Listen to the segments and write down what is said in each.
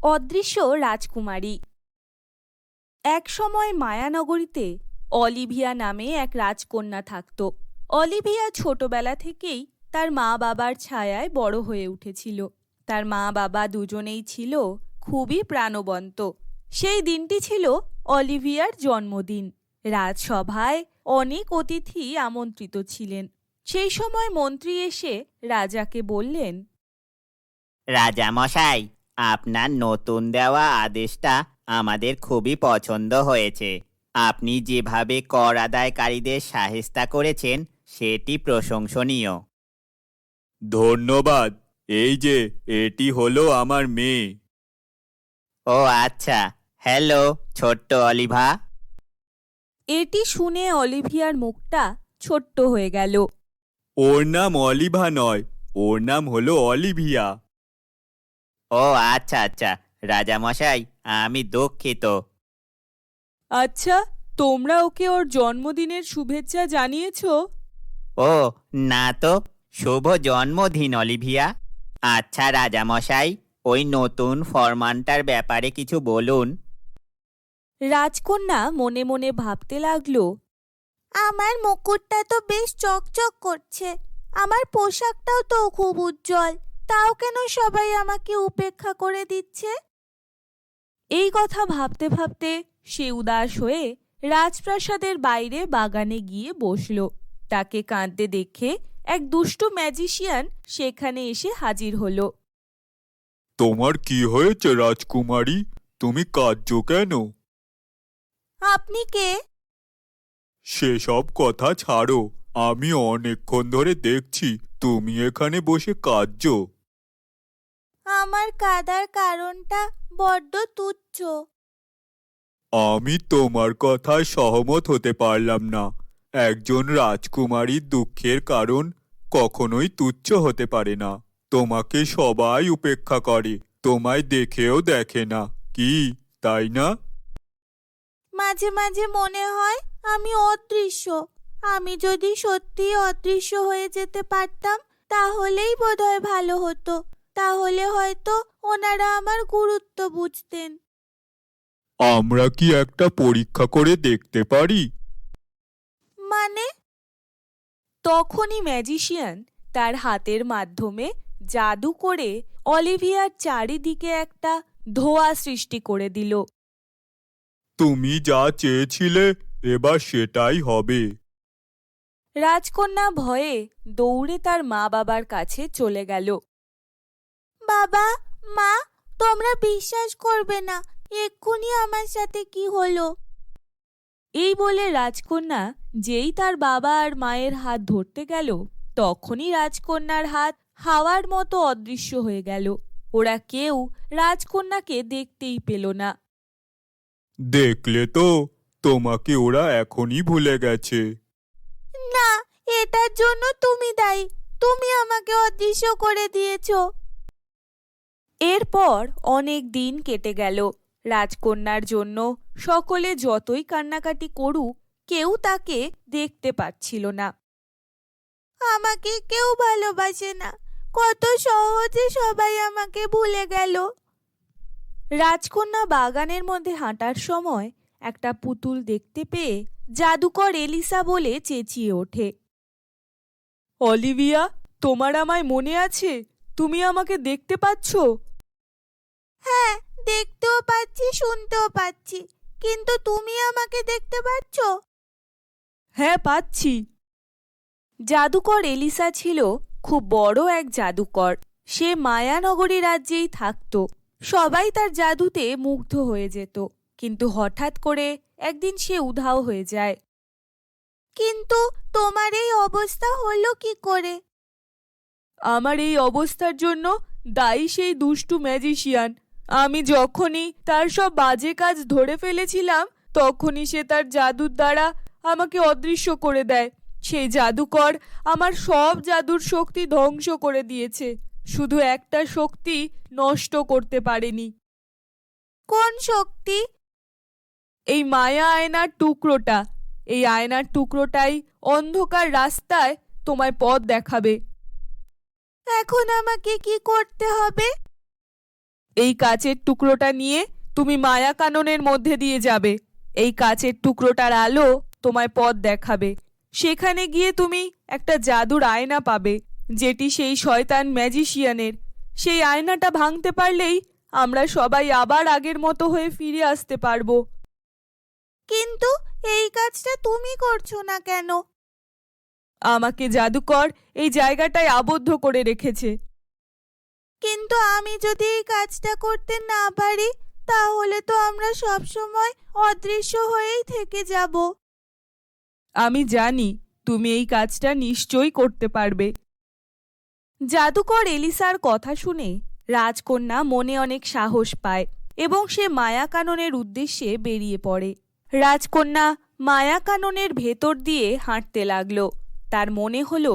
অদৃশ্য রাজকুমারী। এক সময় মায়ানগরীতে অলিভিয়া নামে এক রাজকন্যা থাকত। অলিভিয়া ছোটবেলা থেকেই তার মা বাবার ছায়ায় বড় হয়ে উঠেছিল। তার মা বাবা দুজনেই ছিল খুবই প্রাণবন্ত। সেই দিনটি ছিল অলিভিয়ার জন্মদিন। রাজসভায় অনেক অতিথি আমন্ত্রিত ছিলেন। সেই সময় মন্ত্রী এসে রাজাকে বললেন, রাজামশাই, আপনার নতুন দেওয়া আদেশটা আমাদের খুবই পছন্দ হয়েছে। আপনি যেভাবে কর আদায়কারীদের শায়েস্তা করেছেন সেটি প্রশংসনীয়। ধন্যবাদ। এই যে, এটি হলো আমার মেয়ে। ও আচ্ছা, হ্যালো ছোট্ট অলিভা। এটি শুনে অলিভিয়ার মুখটা ছোট্ট হয়ে গেল। ওর নাম অলিভা নয়, ওর নাম হলো অলিভিয়া। ও আচ্ছা আচ্ছা, রাজামশাই আমি দুঃখিত। আচ্ছা, তোমরা ওকে ওর জন্মদিনের শুভেচ্ছা জানিয়েছো? ও না তো, শুভ জন্মদিন অলিভিয়া। আচ্ছা রাজামশাই, ওই নতুন ফরমানটার ব্যাপারে কিছু বলুন। রাজকন্যা মনে মনে ভাবতে লাগলো, আমার মুকুটটা তো বেশ চকচক করছে, আমার পোশাকটাও তো খুব উজ্জ্বল, তাও কেন সবাই আমাকে উপেক্ষা করে দিচ্ছে? এই কথা ভাবতে ভাবতে সে উদাস হয়ে রাজপ্রাসাদের বাইরে বাগানে গিয়ে বসল। তাকে কাঁদতে দেখে এক দুষ্টু ম্যাজিশিয়ান সেখানে এসে হাজির হলো। তোমার কি হয়েছে রাজকুমারী? তুমি কাঁদছো কেন? আপনি কে? সেসব কথা ছাড়ো। আমি অনেকক্ষণ ধরে দেখছি তুমি এখানে বসে কাঁদছো। আমার কাদার কারণটা বড্ড তুচ্ছ। আমি তোমার কথায় সহমত হতে পারলাম না। একজন রাজকুমারীর দুঃখের কারণ কখনোই তুচ্ছ হতে পারে না। তোমাকে সবাই উপেক্ষা করে, তোমায় দেখেও দেখে না, কি তাই না? মাঝে মাঝে মনে হয় আমি অদৃশ্য। আমি যদি সত্যি অদৃশ্য হয়ে যেতে পারতাম তাহলেই বোধহয় ভালো হতো। তাহলে হয়তো ওনারা আমার গুরুত্ব বুঝতেন। আমরা কি একটা পরীক্ষা করে দেখতে পারি? মানে? তখনই ম্যাজিশিয়ান তার হাতের মাধ্যমে জাদু করে অলিভিয়ার চারিদিকে একটা ধোঁয়া সৃষ্টি করে দিল। তুমি যা চেয়েছিলে এবার সেটাই হবে। রাজকন্যা ভয়ে দৌড়ে তার মা বাবার কাছে চলে গেল। বাবা, মা, তোমরা বিশ্বাস করবে না এক্ষুনি আমার সাথে কি হলো। এই বলে রাজকন্যা যেই তার বাবা আর মায়ের হাত ধরতে গেল, তখনই রাজকন্যার হাত হাওয়ার মতো অদৃশ্য হয়ে গেল। ওরা কেউ রাজকন্যাকে দেখতেই পেল না। দেখলে তো, তোমাকে ওরা এখনই ভুলে গেছে। না, এটার জন্য তুমি দায়ী। তুমি আমাকে অদৃশ্য করে দিয়েছো। এরপর অনেক দিন কেটে গেল। রাজকন্যার জন্য সকলে যতই কান্নাকাটি করুক, কেউ তাকে দেখতে পাচ্ছিল না। আমাকে কেউ ভালোবাসে না, কত সহজে সবাই আমাকে ভুলে গেল। রাজকন্যা বাগানের মধ্যে হাঁটার সময় একটা পুতুল দেখতে পেয়ে জাদুকর এলিসা বলে চেঁচিয়ে ওঠে, অলিভিয়া, তোমার আমায় মনে আছে? তুমি আমাকে দেখতে পাচ্ছ? হ্যাঁ, দেখতেও পাচ্ছি, শুনতেও পাচ্ছি, কিন্তু তুমি আমাকে দেখতে পাচ্ছ? হ্যাঁ, পাচ্ছি। জাদুকর এলিসা ছিল খুব বড় এক জাদুকর। সে মায়ানগরী রাজ্যেই থাকত। সবাই তার জাদুতে মুগ্ধ হয়ে যেত। কিন্তু হঠাৎ করে একদিন সে উধাও হয়ে যায়। কিন্তু তোমার এই অবস্থা হলো কি করে? আমার এই অবস্থার জন্য দায়ী সেই দুষ্টু ম্যাজিশিয়ান। আমি যখনই তার সব বাজে কাজ ধরে ফেলেছিলাম, তখনই সে তার জাদুর দ্বারা আমাকে অদৃশ্য করে দেয়। সেই জাদুকর আমার সব জাদুর শক্তি ধ্বংস করে দিয়েছে, শুধু একটা শক্তি নষ্ট করতে পারেনি। কোন শক্তি? এই মায়া আয়নার টুকরোটা। এই আয়নার টুকরোটাই অন্ধকার রাস্তায় তোমায় পথ দেখাবে। এখন আমাকে কি করতে হবে? এই কাচের টুকরোটা নিয়ে তুমি মায়া কাননের মধ্যে দিয়ে যাবে। এই কাচের টুকরোটার আলো তোমায় পথ দেখাবে। সেখানে গিয়ে তুমি একটা জাদুর আয়না পাবে, যেটি সেই শয়তান ম্যাজিশিয়ানের। সেই আয়নাটা ভাঙতে পারলেই আমরা সবাই আবার আগের মতো হয়ে ফিরে আসতে পারবো। কিন্তু এই কাজটা তুমি করছো না কেন? আমাকে জাদুকর এই জায়গাটায় আবদ্ধ করে রেখেছে। কিন্তু আমি যদি এই কাজটা করতে না পারি, তাহলে তো আমরা সব সময় অদৃশ্য হয়েই থেকে যাব। আমি জানি তুমি এই কাজটা নিশ্চয়ই করতে পারবে। জাদুকর এলিসার কথা শুনে রাজকন্যা মনে অনেক সাহস পায় এবং সে মায়া কাননের উদ্দেশ্যে বেরিয়ে পড়ে। রাজকন্যা মায়া কাননের ভেতর দিয়ে হাঁটতে লাগলো। তার মনে হলো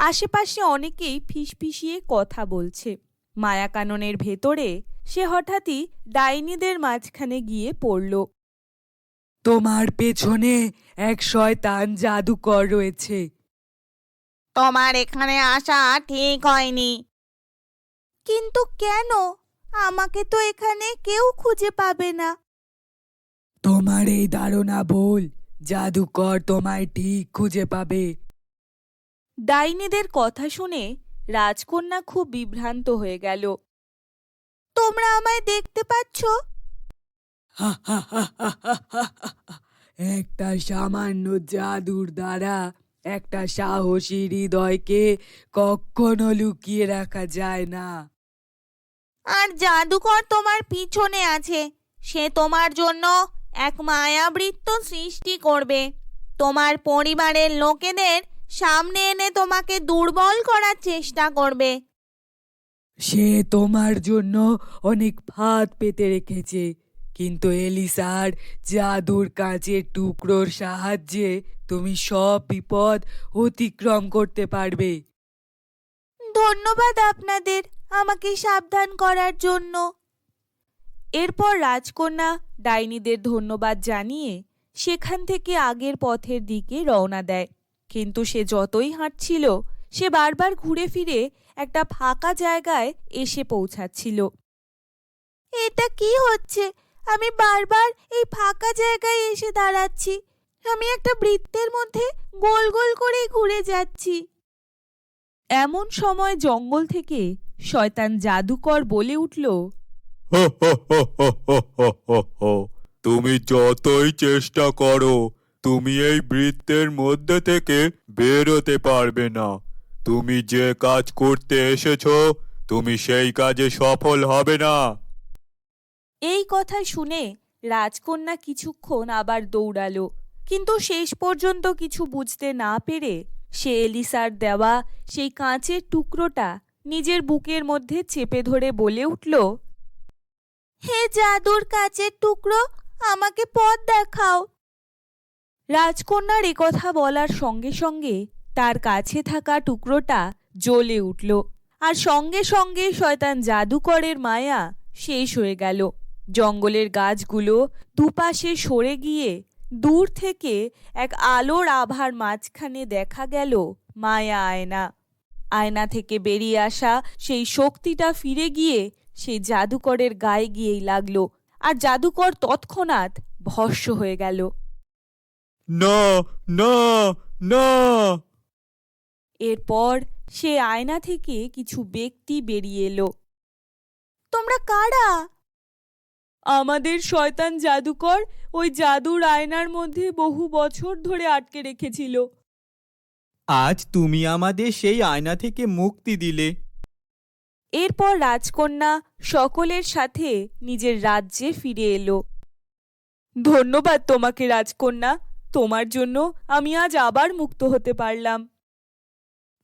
আশেপাশে অনেকেই ফিসফিসিয়ে কথা বলছে। মায়া কাননের ভেতরে সে হঠাৎই ডাইনিদের মাঝখানে গিয়ে পড়ল। তোমার পেছনে এক শয়তান জাদুকর রয়েছে। তোমার এখানে আসা ঠিক হয়নি। কিন্তু কেন? আমাকে তো এখানে কেউ খুঁজে পাবে না। তোমার এই ধারণা ভুল। জাদুকর তোমায় ঠিক খুঁজে পাবে। ডাইনিদের কথা শুনে রাজকন্যা খুব বিভ্রান্ত হয়ে গেল। তোমরা আমায় দেখতে পাচ্ছ? একটা সামান্য জাদুর দ্বারা একটা সাহসী হৃদয়কে কখনো লুকিয়ে রাখা যায় না। আর জাদুকর তোমার পিছনে আছে। সে তোমার জন্য এক মায়াবৃত্ত সৃষ্টি করবে। তোমার পরিবারের লোকেদের সামনে এনে তোমাকে দুর্বল করার চেষ্টা করবে। সে তোমার জন্য অনেক ফাঁদ পেতে রেখেছে, কিন্তু এলিসার জাদুর কাঁচের টুকরোর সাহায্যে তুমি সব বিপদ অতিক্রম করতে পারবে। ধন্যবাদ আপনাদের আমাকে সাবধান করার জন্য। এরপর রাজকন্যা ডাইনিদের ধন্যবাদ জানিয়ে সেখান থেকে আগের পথের দিকে রওনা দেয়। কিন্তু সে যতই হাঁটছিল, সে বারবার ঘুরে ফিরে একটা ফাঁকা জায়গায় এসে পৌঁছাচ্ছিল। এটা কি হচ্ছে? আমি বারবার এই ফাঁকা জায়গায় এসে দাঁড়াচ্ছি। আমি একটা বৃত্তের মধ্যে গোল গোল করে ঘুরে যাচ্ছি। এমন সময় জঙ্গল থেকে শয়তান জাদুকর বলে উঠল, হো হো হো হো হো হো হো হো। তুমি যতই চেষ্টা করো, তুমি এই বৃত্তের মধ্যে থেকে বেরোতে পারবে না। তুমি যে কাজ করতে এসেছো, তুমি সেই কাজে সফল হবে না। এই কথা শুনে রাজকন্যা কিছুক্ষণ আবার দৌড়ালো, কিন্তু শেষ পর্যন্ত কিছু বুঝতে না পেরে সে এলিসার দেওয়া সেই কাঁচের টুকরোটা নিজের বুকের মধ্যে চেপে ধরে বলে উঠল, হে জাদুর কাঁচের টুকরো, আমাকে পথ দেখাও। রাজকন্যার একথা বলার সঙ্গে সঙ্গে তার কাছে থাকা টুকরোটা জ্বলে উঠল, আর সঙ্গে সঙ্গে শয়তান জাদুকরের মায়া শেষ হয়ে গেল। জঙ্গলের গাছগুলো দুপাশে সরে গিয়ে দূর থেকে এক আলোর আভার মাঝখানে দেখা গেল মায়া আয়না। আয়না থেকে বেরিয়ে আসা সেই শক্তিটা ফিরে গিয়ে সেই জাদুকরের গায়ে গিয়েই লাগলো, আর জাদুকর তৎক্ষণাৎ ভস্ম হয়ে গেল। না না না। এরপর সে আয়না থেকে কিছু ব্যক্তি বেরিয়ে এলো। তোমরা কারা? আমাদের শয়তান জাদুকর ওই জাদুর আয়নার মধ্যে বহু বছর ধরে আটকে রেখেছিল। আজ তুমি আমাদের সেই আয়না থেকে মুক্তি দিলে। এরপর রাজকন্যা সকলের সাথে নিজের রাজ্যে ফিরে এলো। ধন্যবাদ তোমাকে রাজকন্যা, তোমার জন্য আমি আজ আবার মুক্ত হতে পারলাম।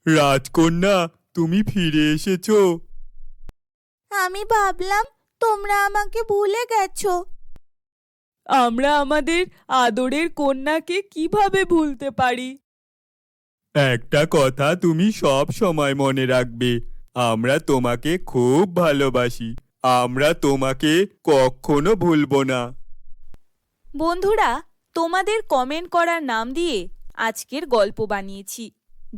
রাজকন্যা, তুমি ফিরে এসেছো। আমি ভাবলাম তোমরা আমাকে ভুলে গেছো। আমরা আমাদের আদরের কন্যাকে কিভাবে ভুলতে পারি? একটা কথা তুমি সব সময় মনে রাখবে, আমরা তোমাকে খুব ভালোবাসি। আমরা তোমাকে কখনো ভুলবো না। বন্ধুরা, তোমাদের কমেন্ট করার নাম দিয়ে আজকের গল্প বানিয়েছি।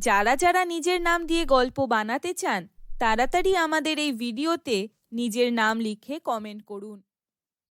যারা যারা নিজের নাম দিয়ে গল্প বানাতে চান, তাড়াতাড়ি আমাদের এই ভিডিওতে নিজের নাম লিখে কমেন্ট করুন।